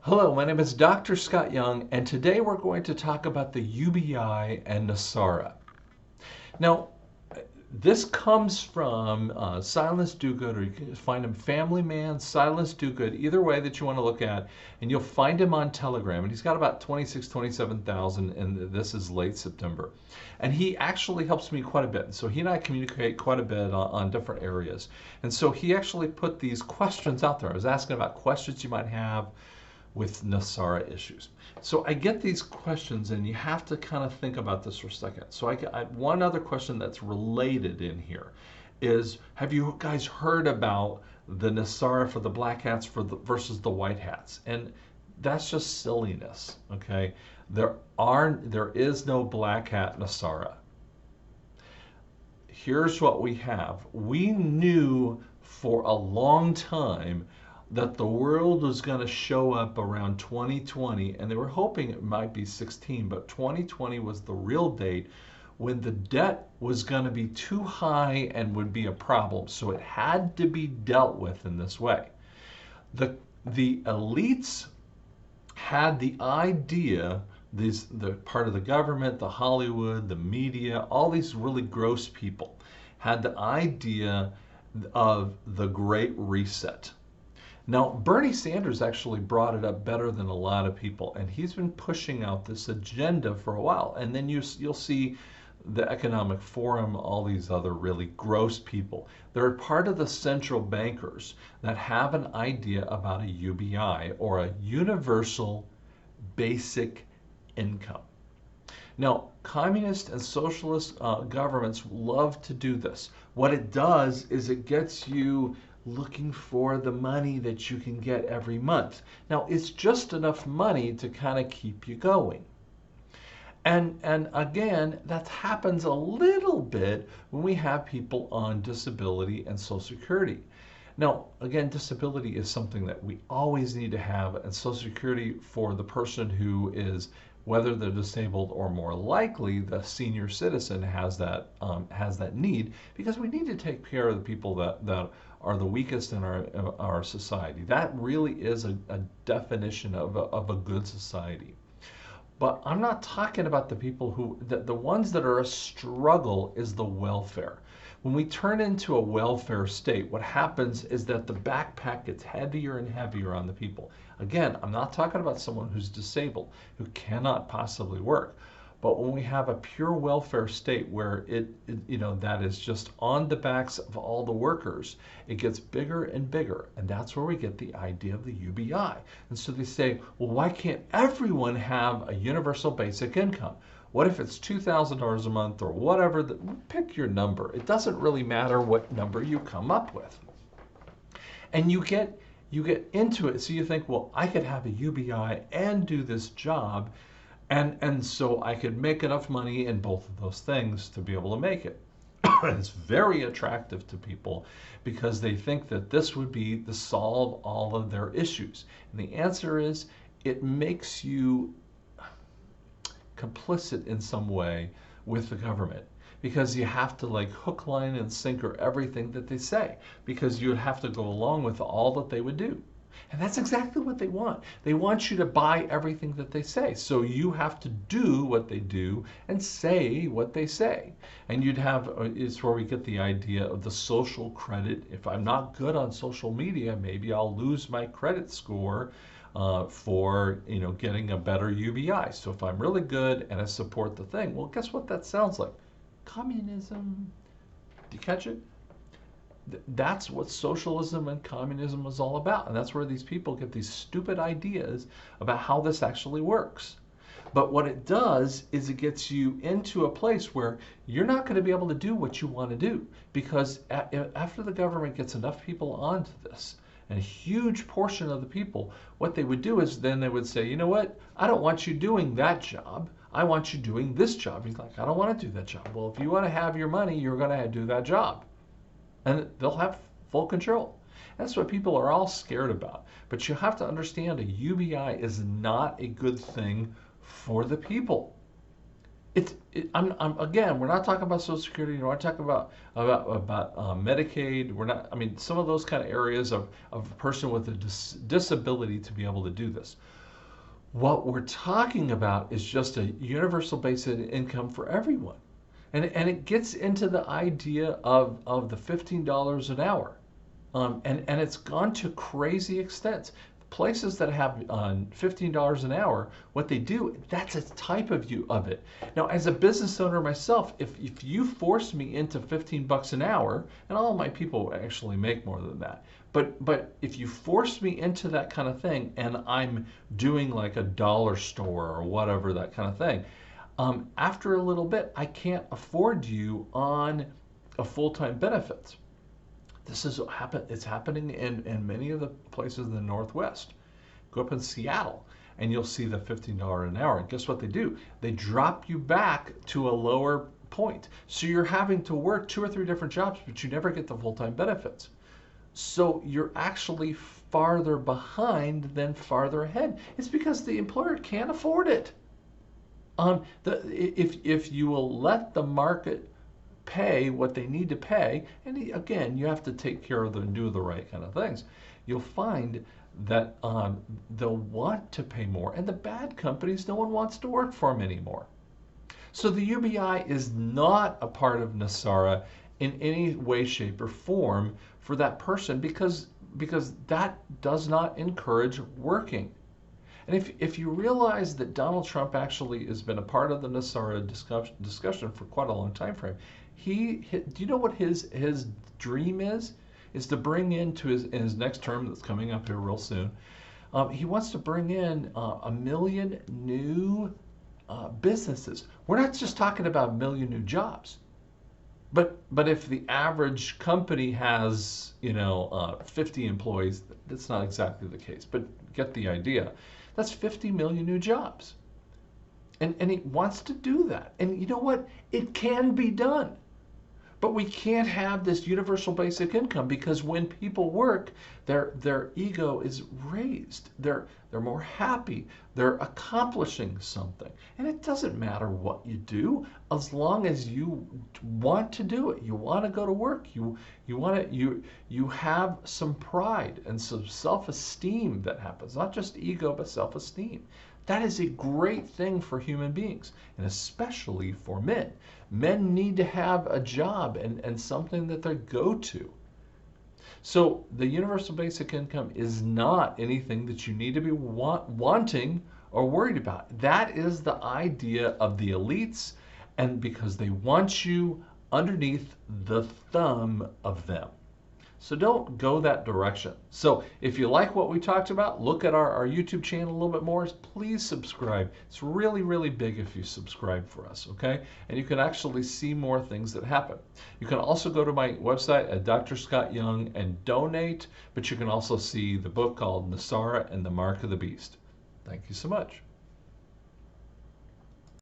Hello, my name is Dr. Scott Young, and today we're going to talk about the UBI and NESARA. Now, this comes from Silas Dogood, or you can find him Family Man, Silas Dogood, either way that you want to look at, and you'll find him on Telegram. And he's got about 27,000, and this is late September. And he actually helps me quite a bit. So he and I communicate quite a bit on different areas. And so he actually put these questions out there. I was asking about questions you might have with NESARA issues. So I get these questions, and you have to kind of think about this for a second. So one other question that's related in here is, have you guys heard about the NESARA for the black hats versus the white hats? And that's just silliness, okay? There is no black hat NESARA. Here's what we have. We knew for a long time that the world was going to show up around 2020, and they were hoping it might be 16, but 2020 was the real date when the debt was going to be too high and would be a problem. So it had to be dealt with in this way. The elites had the idea, the part of the government, the Hollywood, the media, all these really gross people had the idea of the Great Reset. Now, Bernie Sanders actually brought it up better than a lot of people, and he's been pushing out this agenda for a while. And then you'll see the Economic Forum, all these other really gross people. They're part of the central bankers that have an idea about a UBI, or a universal basic income. Now, communist and socialist governments love to do this. What it does is it gets you looking for the money that you can get every month. Now, it's just enough money to kind of keep you going. And again, that happens a little bit when we have people on disability and Social Security. Now, again, disability is something that we always need to have, and Social Security for the person who is, whether they're disabled or more likely the senior citizen has that need, because we need to take care of the people that are the weakest in our society. That really is a definition of a good society. But I'm not talking about the people who, the ones that are a struggle is the welfare. When we turn into a welfare state, what happens is that the backpack gets heavier and heavier on the people. Again, I'm not talking about someone who's disabled, who cannot possibly work. But when we have a pure welfare state where that is just on the backs of all the workers, it gets bigger and bigger. And that's where we get the idea of the UBI. And so they say, well, why can't everyone have a universal basic income? What if it's $2,000 a month, or whatever? Pick your number. It doesn't really matter what number you come up with. And you get into it. So you think, well, I could have a UBI and do this job. And so I could make enough money in both of those things to be able to make it. It's very attractive to people because they think that this would be the solve all of their issues. And the answer is, it makes you complicit in some way with the government, because you have to like hook, line, and sinker everything that they say, because you'd have to go along with all that they would do. And that's exactly what they want. They want you to buy everything that they say. So you have to do what they do and say what they say. And it's where we get the idea of the social credit. If I'm not good on social media, maybe I'll lose my credit score for getting a better UBI. So if I'm really good and I support the thing, well, guess what that sounds like? Communism. Do you catch it? That's what socialism and communism is all about. And that's where these people get these stupid ideas about how this actually works. But what it does is it gets you into a place where you're not going to be able to do what you want to do. Because after the government gets enough people onto this, and a huge portion of the people, what they would do is then they would say, you know what, I don't want you doing that job. I want you doing this job. He's like, I don't want to do that job. Well, if you want to have your money, you're going to do that job. And they'll have full control. That's what people are all scared about. But you have to understand, a UBI is not a good thing for the people. Again, we're not talking about Social Security. We're not talking about Medicaid. We're not. I mean, some of those kind of areas of a person with a disability to be able to do this. What we're talking about is just a universal basic income for everyone. And it gets into the idea of the $15 an hour. And it's gone to crazy extents. Places that have $15 an hour, what they do, that's a type of it. Now, as a business owner myself, if you force me into 15 bucks an hour, and all of my people actually make more than that, but if you force me into that kind of thing, and I'm doing like a dollar store or whatever, that kind of thing, after a little bit, I can't afford you on a full-time benefits. It's happening in many of the places in the Northwest. Go up in Seattle and you'll see the $15 an hour. And guess what they do? They drop you back to a lower point. So you're having to work 2 or 3 different jobs, but you never get the full-time benefits. So you're actually farther behind than farther ahead. It's because the employer can't afford it. If you will let the market pay what they need to pay, and again, you have to take care of them and do the right kind of things, you'll find that they'll want to pay more, and the bad companies, no one wants to work for them anymore. So the UBI is not a part of NESARA in any way, shape, or form for that person because that does not encourage working. And if you realize that Donald Trump actually has been a part of the NESARA discussion for quite a long time frame, do you know what his dream is? Is to bring into his next term that's coming up here real soon. He wants to bring in 1 million new businesses. We're not just talking about 1 million new jobs. But if the average company has 50 employees, that's not exactly the case. But get the idea. That's 50 million new jobs. And he wants to do that. And you know what? It can be done. But we can't have this universal basic income because when people work, their ego is raised. They're more happy. They're accomplishing something. And it doesn't matter what you do as long as you want to do it. You want to go to work. You have some pride and some self-esteem that happens. Not just ego, but self-esteem. That is a great thing for human beings, and especially for men. Men need to have a job and something that they go to. So the universal basic income is not anything that you need to be wanting or worried about. That is the idea of the elites, and because they want you underneath the thumb of them. So don't go that direction. So if you like what we talked about, look at our YouTube channel a little bit more. Please subscribe. It's really, really big if you subscribe for us, okay? And you can actually see more things that happen. You can also go to my website at Dr. Scott Young and donate, but you can also see the book called NESARA and the Mark of the Beast. Thank you so much.